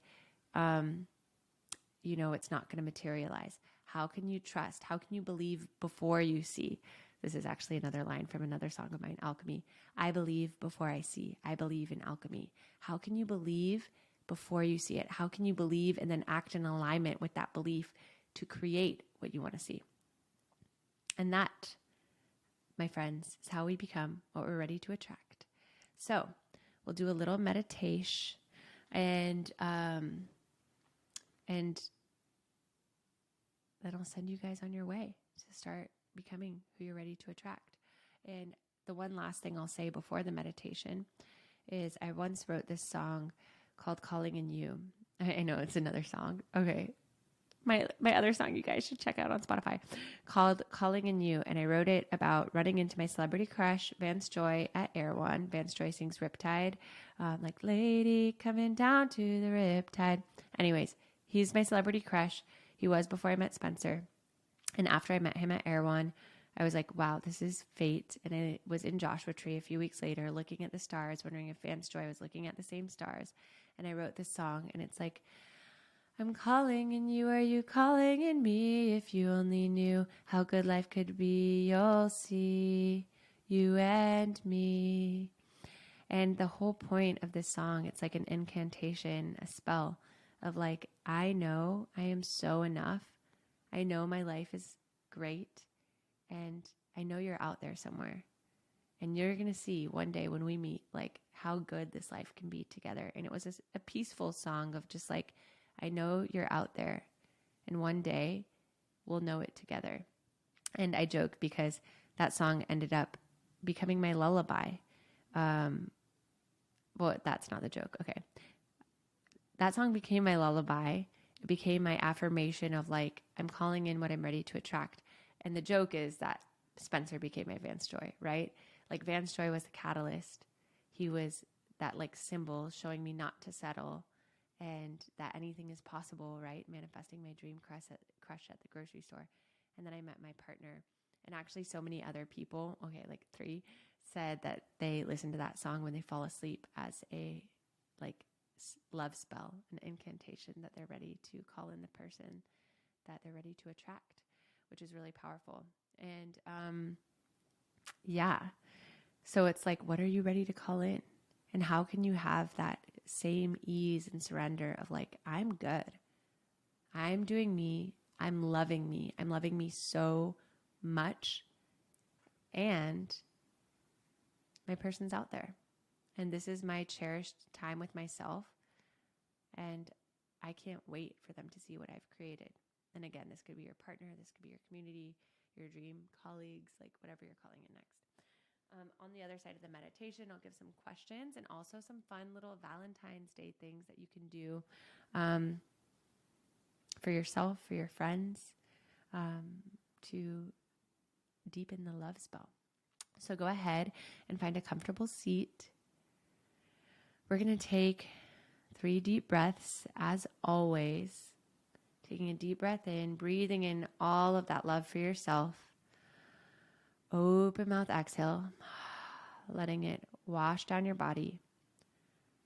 Speaker 1: it's not going to materialize? How can you trust? How can you believe before you see? This is actually another line from another song of mine, Alchemy. I believe before I see. I believe in alchemy. How can you believe before you see it? How can you believe and then act in alignment with that belief to create what you want to see? And that, my friends, is how we become what we're ready to attract. So we'll do a little meditation, and then I'll send you guys on your way to start becoming who you're ready to attract. And the one last thing I'll say before the meditation is, I once wrote this song called Calling in You. I know it's another song. Okay. My other song you guys should check out on Spotify called Calling in You. And I wrote it about running into my celebrity crush, Vance Joy, at Air One. Vance Joy sings Riptide, like lady coming down to the Riptide. Anyways, he's my celebrity crush. He was before I met Spencer. And after I met him at Air One, I was like, wow, this is fate. And I was in Joshua Tree a few weeks later looking at the stars, wondering if Vance Joy was looking at the same stars. And I wrote this song, and it's like, I'm calling in you, are you calling in me? If you only knew how good life could be, you'll see, you and me. And the whole point of this song, it's like an incantation, a spell of like, I know I am so enough. I know my life is great. And I know you're out there somewhere. And you're going to see one day when we meet, like how good this life can be together. And it was a peaceful song of just like, I know you're out there, and one day we'll know it together. And I joke because that song ended up becoming my lullaby. Well, that's not the joke. Okay. That song became my lullaby. It became my affirmation of like, I'm calling in what I'm ready to attract. And the joke is that Spencer became my Vance Joy, right? Like Vance Joy was the catalyst. He was that like symbol showing me not to settle, and that anything is possible, right? Manifesting my dream crush at the grocery store. And then I met my partner, and actually so many other people, okay, like 3, said that they listen to that song when they fall asleep as a like love spell, an incantation that they're ready to call in the person that they're ready to attract, which is really powerful. And yeah, so it's like, what are you ready to call in? And how can you have that same ease and surrender of like, I'm good. I'm doing me. I'm loving me. I'm loving me so much. And my person's out there. And this is my cherished time with myself. And I can't wait for them to see what I've created. And again, this could be your partner. This could be your community, your dream colleagues, like whatever you're calling it next. On the other side of the meditation, I'll give some questions and also some fun little Valentine's Day things that you can do for yourself, for your friends, to deepen the love spell. So go ahead and find a comfortable seat. We're going to take 3 deep breaths as always. Taking a deep breath in, breathing in all of that love for yourself. Open mouth exhale, letting it wash down your body.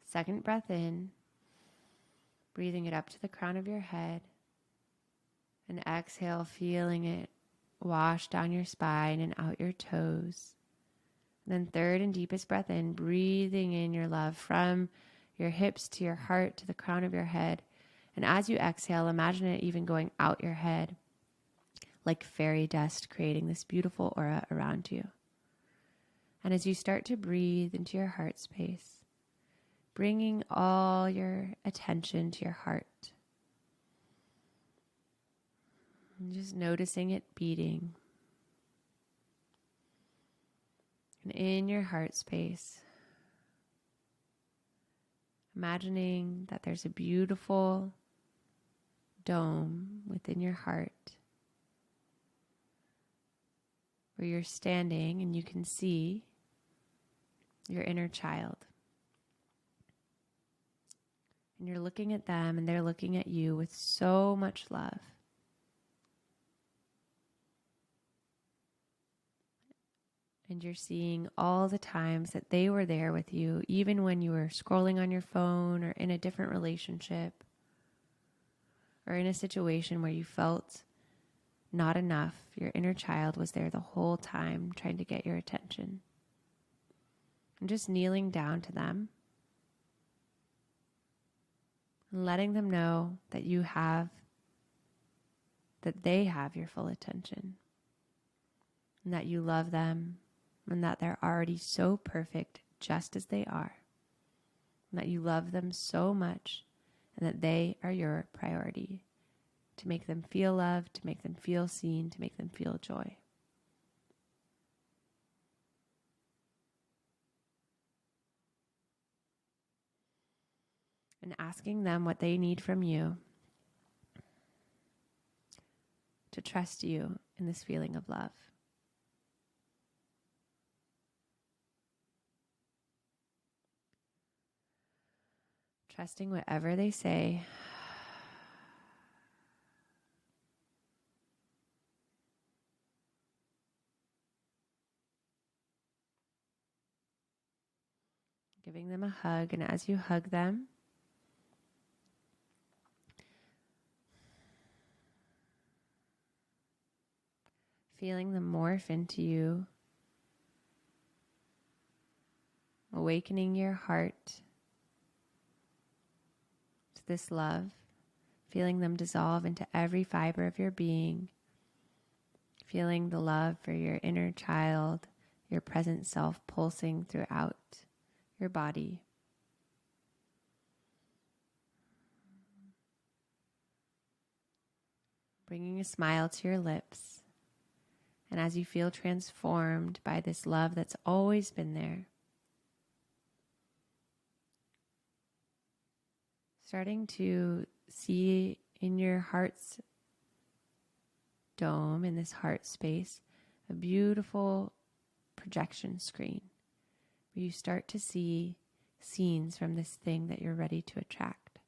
Speaker 1: Second breath in, breathing it up to the crown of your head. And exhale, feeling it wash down your spine and out your toes. And then third and deepest breath in, breathing in your love from your hips to your heart to the crown of your head. And as you exhale, imagine it even going out your head, like fairy dust, creating this beautiful aura around you. And as you start to breathe into your heart space, bringing all your attention to your heart, and just noticing it beating. And in your heart space, imagining that there's a beautiful dome within your heart where you're standing and you can see your inner child. And you're looking at them and they're looking at you with so much love. And you're seeing all the times that they were there with you, even when you were scrolling on your phone or in a different relationship or in a situation where you felt not enough. Your inner child was there the whole time trying to get your attention. And just kneeling down to them and letting them know that they have your full attention and that you love them and that they're already so perfect just as they are, and that you love them so much and that they are your priority, to make them feel loved, to make them feel seen, to make them feel joy. and asking them what they need from you to trust you in this feeling of love. Trusting whatever they say. Giving them a hug, and as you hug them, feeling them morph into you, awakening your heart to this love, feeling them dissolve into every fiber of your being, feeling the love for your inner child, your present self pulsing throughout your body. Bringing a smile to your lips. And as you feel transformed by this love that's always been there, starting to see in your heart's dome, in this heart space, a beautiful projection screen where you start to see scenes from this thing that you're ready to attract,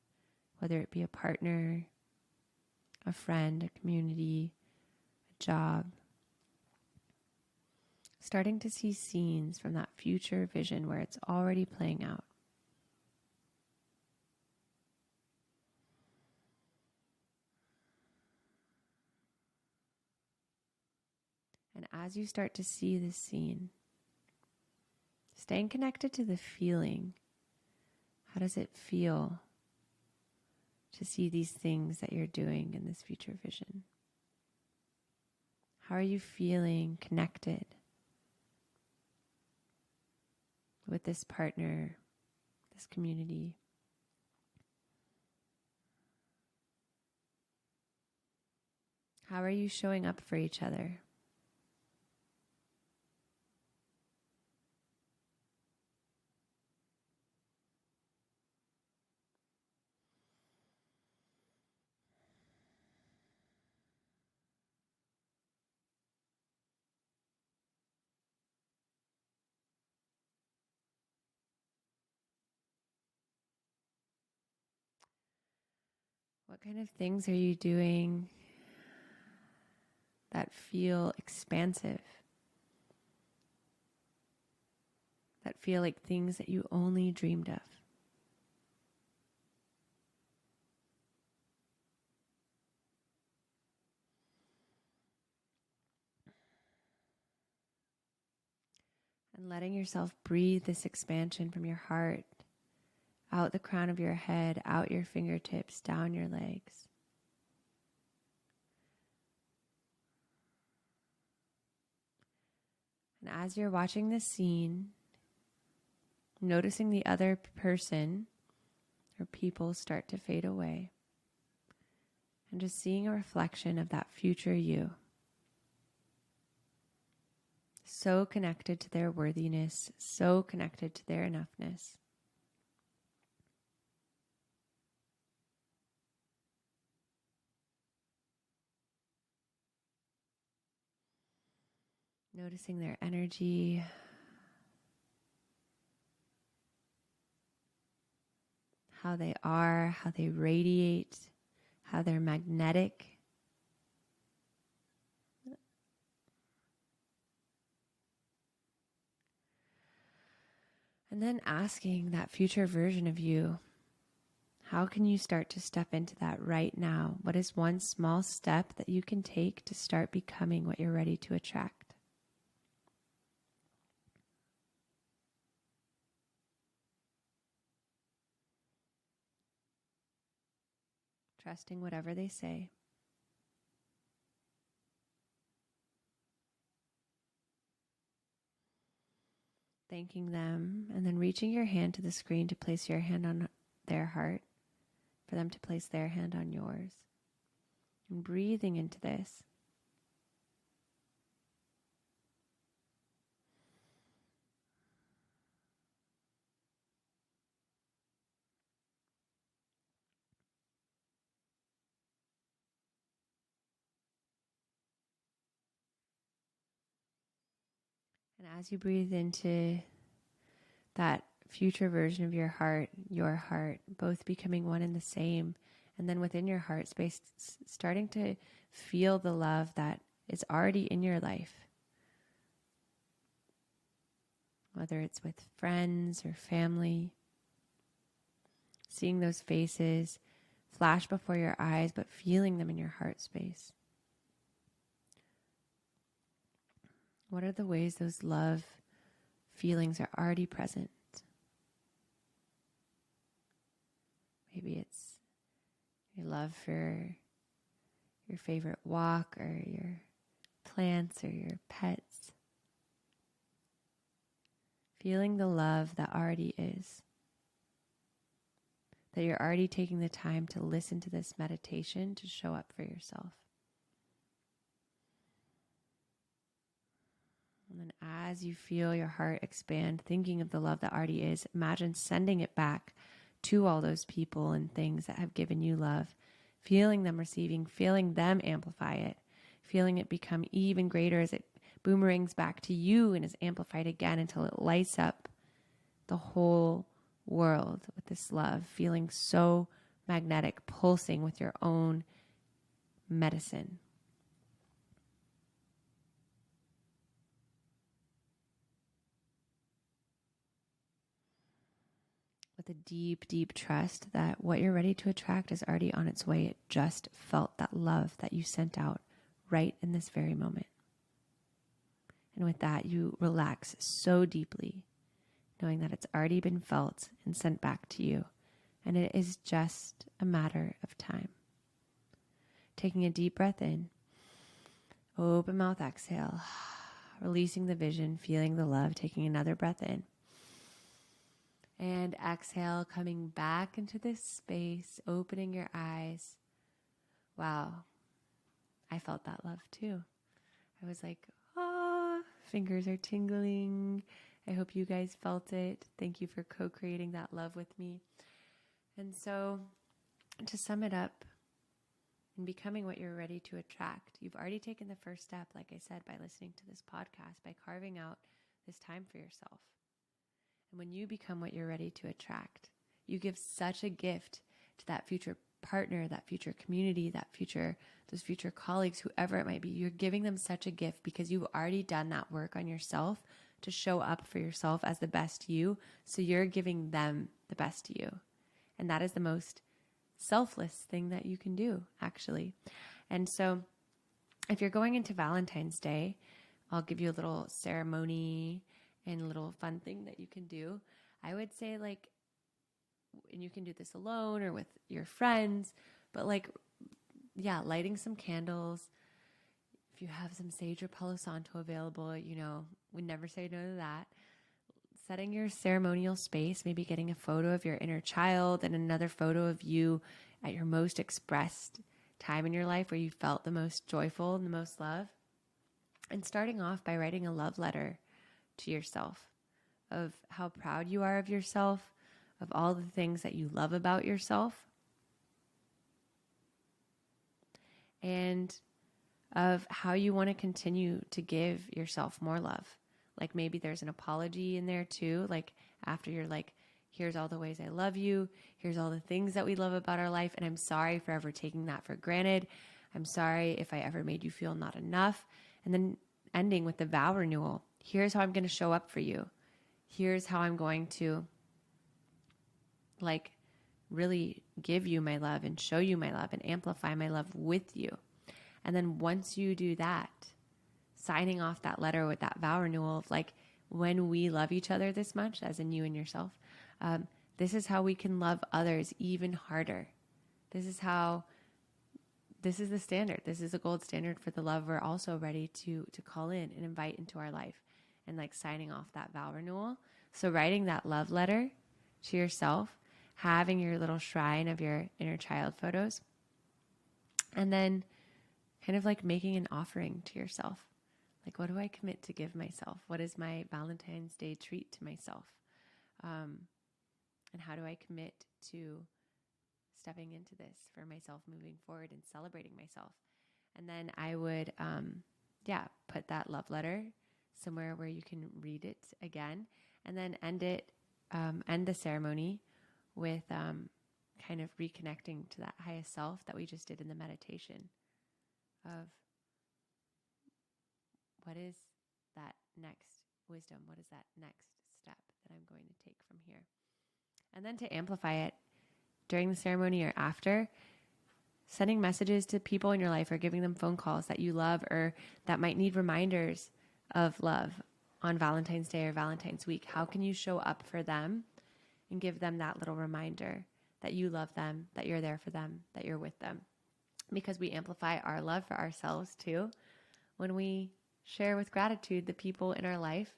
Speaker 1: whether it be a partner, a friend, a community, a job. Starting to see scenes from that future vision where it's already playing out. And as you start to see this scene, staying connected to the feeling. How does it feel to see these things that you're doing in this future vision? How are you feeling connected with this partner, this community? How are you showing up for each other? What kind of things are you doing that feel expansive? That feel like things that you only dreamed of? And letting yourself breathe this expansion from your heart, out the crown of your head, out your fingertips, down your legs. And as you're watching this scene, noticing the other person or people start to fade away, and just seeing a reflection of that future you. So connected to their worthiness, so connected to their enoughness. Noticing their energy. How they are, how they radiate, how they're magnetic. And then asking that future version of you, how can you start to step into that right now? What is one small step that you can take to start becoming what you're ready to attract? Trusting whatever they say. Thanking them, and then reaching your hand to the screen to place your hand on their heart, for them to place their hand on yours. And breathing into this. And as you breathe into that future version of your heart, both becoming one and the same, and then within your heart space, starting to feel the love that is already in your life. Whether it's with friends or family, seeing those faces flash before your eyes, but feeling them in your heart space. What are the ways those love feelings are already present? Maybe it's your love for your favorite walk or your plants or your pets. Feeling the love that already is. That you're already taking the time to listen to this meditation to show up for yourself. And then as you feel your heart expand, thinking of the love that already is, imagine sending it back to all those people and things that have given you love, feeling them receiving, feeling them amplify it, feeling it become even greater as it boomerangs back to you and is amplified again until it lights up the whole world with this love, feeling so magnetic, pulsing with your own medicine. With a deep, deep trust that what you're ready to attract is already on its way. It just felt that love that you sent out right in this very moment. And with that, you relax so deeply, knowing that it's already been felt and sent back to you. And it is just a matter of time. Taking a deep breath in, open mouth exhale, releasing the vision, feeling the love, taking another breath in. And exhale, coming back into this space, opening your eyes. Wow, I felt that love too. I was like, fingers are tingling. I hope you guys felt it. Thank you for co-creating that love with me. And so to sum it up, in becoming what you're ready to attract, you've already taken the first step, like I said, by listening to this podcast, by carving out this time for yourself. And when you become what you're ready to attract, you give such a gift to that future partner, that future community, those future colleagues, whoever it might be. You're giving them such a gift because you've already done that work on yourself to show up for yourself as the best you. So you're giving them the best you. And that is the most selfless thing that you can do, actually. And so if you're going into Valentine's Day, I'll give you a little ceremony and a little fun thing that you can do. I would say and you can do this alone or with your friends, but lighting some candles. If you have some sage or Palo Santo available, we never say no to that. Setting your ceremonial space, maybe getting a photo of your inner child and another photo of you at your most expressed time in your life where you felt the most joyful and the most love. And starting off by writing a love letter to yourself of how proud you are of yourself, of all the things that you love about yourself, and of how you want to continue to give yourself more love. Like maybe there's an apology in there too. Like after you're like, here's all the ways I love you. Here's all the things that we love about our life. And I'm sorry for ever taking that for granted. I'm sorry if I ever made you feel not enough. And then ending with the vow renewal. Here's how I'm going to show up for you. Here's how I'm going to really give you my love and show you my love and amplify my love with you. And then once you do that, signing off that letter with that vow renewal of when we love each other this much, as in you and yourself, this is how we can love others even harder. This is the standard. This is a gold standard for the love we're also ready to call in and invite into our life, and signing off that vow renewal. So writing that love letter to yourself, having your little shrine of your inner child photos, and then kind of making an offering to yourself. What do I commit to give myself? What is my Valentine's Day treat to myself? And how do I commit to stepping into this for myself moving forward and celebrating myself? And then I would, put that love letter somewhere where you can read it again, and then end the ceremony with kind of reconnecting to that highest self that we just did in the meditation of what is that next wisdom? What is that next step that I'm going to take from here? And then to amplify it during the ceremony or after, sending messages to people in your life or giving them phone calls that you love or that might need reminders of love on Valentine's Day or Valentine's week. How can you show up for them and give them that little reminder that you love them, that you're there for them, that you're with them? Because we amplify our love for ourselves too when we share with gratitude the people in our life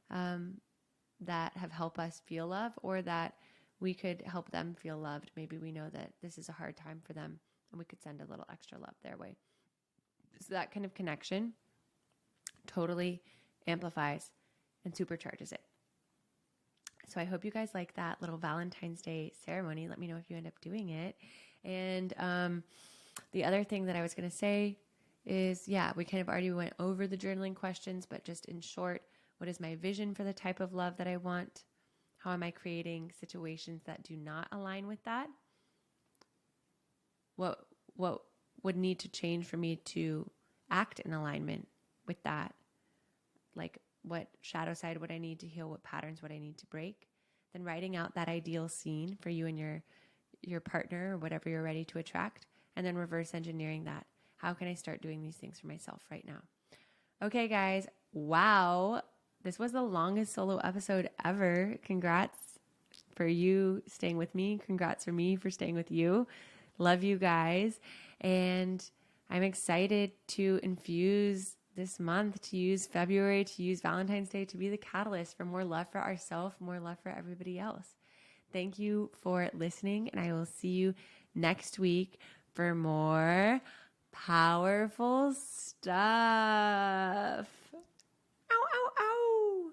Speaker 1: that have helped us feel love, or that we could help them feel loved. Maybe we know that this is a hard time for them and we could send a little extra love their way. So that kind of connection totally amplifies and supercharges it. So I hope you guys like that little Valentine's Day ceremony. Let me know if you end up doing it. And the other thing that I was going to say is, we kind of already went over the journaling questions, but just in short, what is my vision for the type of love that I want? How am I creating situations that do not align with that? What would need to change for me to act in alignment with that? Like, what shadow side would I need to heal? What patterns would I need to break? Then writing out that ideal scene for you and your partner or whatever you're ready to attract, and then reverse engineering that. How can I start doing these things for myself right now? Okay, guys. Wow. This was the longest solo episode ever. Congrats for you staying with me. Congrats for me for staying with you. Love you guys. And I'm excited to infuse this month, to use February, to use Valentine's Day to be the catalyst for more love for ourselves, more love for everybody else. Thank you for listening, and I will see you next week for more powerful stuff. Ow, ow, ow.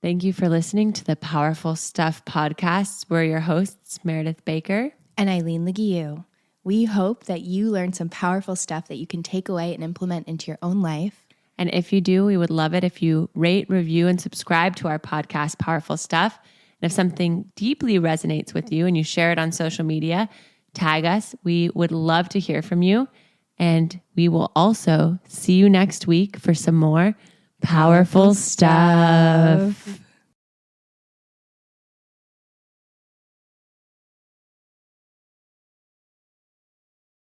Speaker 1: Thank you for listening to the Powerful Stuff podcast. We're your hosts, Meredith Baker
Speaker 2: and Eileen Leguiu. We hope that you learned some powerful stuff that you can take away and implement into your own life.
Speaker 1: And if you do, we would love it if you rate, review, and subscribe to our podcast, Powerful Stuff. And if something deeply resonates with you and you share it on social media, tag us. We would love to hear from you. And we will also see you next week for some more powerful stuff.